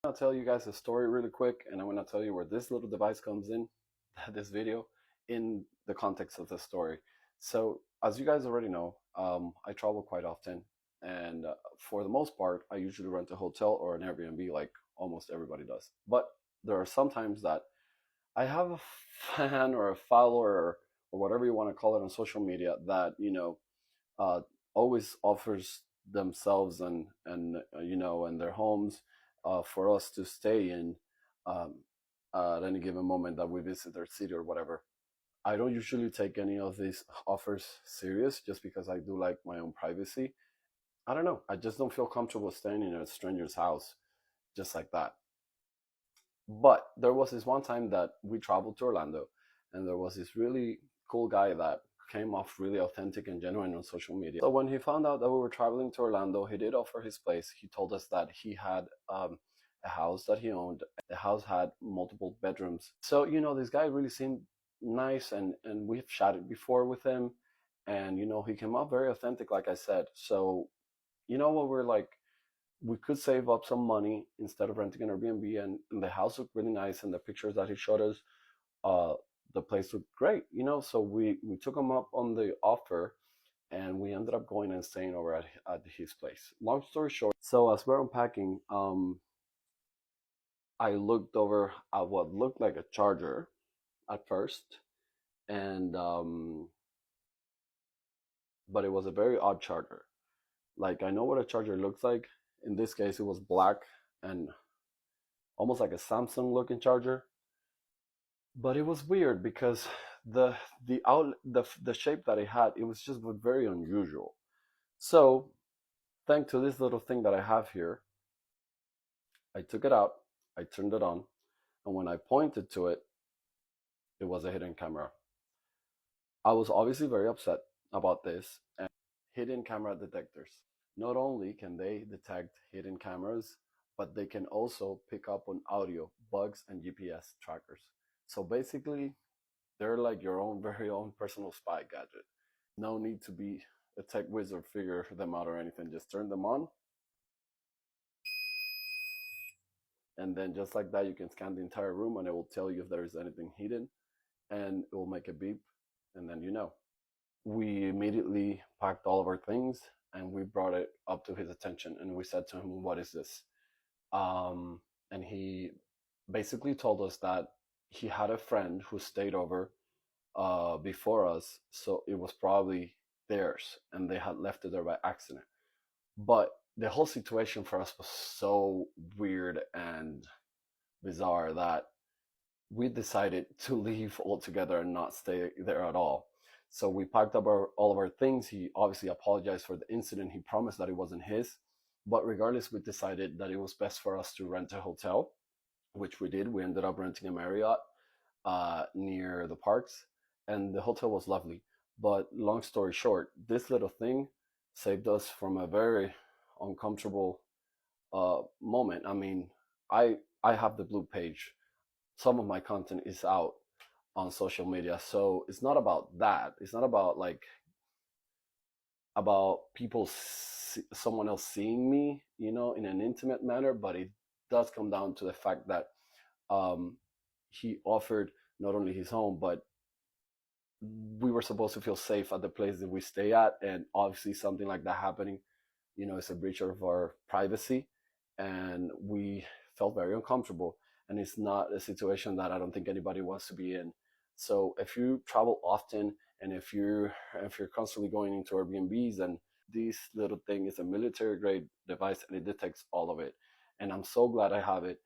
I'll tell you guys a story really quick, and I'm gonna tell you where this little device comes in, this video, in the context of the story. So, as you guys already know, I travel quite often, and for the most part, I usually rent a hotel or an Airbnb, like almost everybody does. But there are some times that I have a fan or a follower or whatever you want to call it on social media that uh, always offers themselves and their homes for us to stay in um, at any given moment that we visit their city or whatever. I don't usually take any of these offers serious just because I do like my own privacy. I don't know. I just don't feel comfortable staying in a stranger's house just like that. But there was this one time that we traveled to Orlando, and there was this really cool guy that came off really authentic and genuine on social media. So when he found out that we were traveling to Orlando, he did offer his place. He told us that he had a house that he owned. The house had multiple bedrooms. So this guy really seemed nice, and we've chatted before with him, and he came up very authentic, like I said. So what we're like, we could save up some money instead of renting an Airbnb, and the house looked really nice, and the pictures that he showed us, uh, the place looked great, So we took him up on the offer, and we ended up going and staying over at his place. Long story short, so as we're unpacking, I looked over at what looked like a charger at first, and but it was a very odd charger. Like, I know what a charger looks like. In this case, it was black and almost like a Samsung looking charger. But it was weird because the shape that it had, it was just very unusual. So thanks to this little thing that I have here, I took it out, I turned it on, and when I pointed to it, it was a hidden camera. I was obviously very upset about this. And hidden camera detectors, not only can they detect hidden cameras, but they can also pick up on audio, bugs, and GPS trackers. So basically, they're like your own very own personal spy gadget. No need to be a tech wizard, figure them out or anything. Just turn them on, and then just like that, you can scan the entire room, and it will tell you if there is anything hidden, and it will make a beep, and then we immediately packed all of our things, and we brought it up to his attention, and we said to him, "What is this?" And he basically told us that he had a friend who stayed over before us, so it was probably theirs, and they had left it there by accident. But the whole situation for us was so weird and bizarre that we decided to leave altogether and not stay there at all. So we packed up all of our things. He obviously apologized for the incident. He promised that it wasn't his. But regardless, we decided that it was best for us to rent a hotel, which we did. We ended up renting a Marriott near the parks, and the hotel was lovely. But long story short, this little thing saved us from a very uncomfortable moment. I mean, I have the blue page. Some of my content is out on social media, so it's not about that. It's not about like about someone else seeing me, in an intimate manner. But it does come down to the fact that um, he offered not only his home, but we were supposed to feel safe at the place that we stay at, and obviously something like that happening, is a breach of our privacy, and we felt very uncomfortable. And it's not a situation that I don't think anybody wants to be in. So if you travel often, and if you're constantly going into Airbnbs, and this little thing is a military grade device, and it detects all of it. And I'm so glad I have it.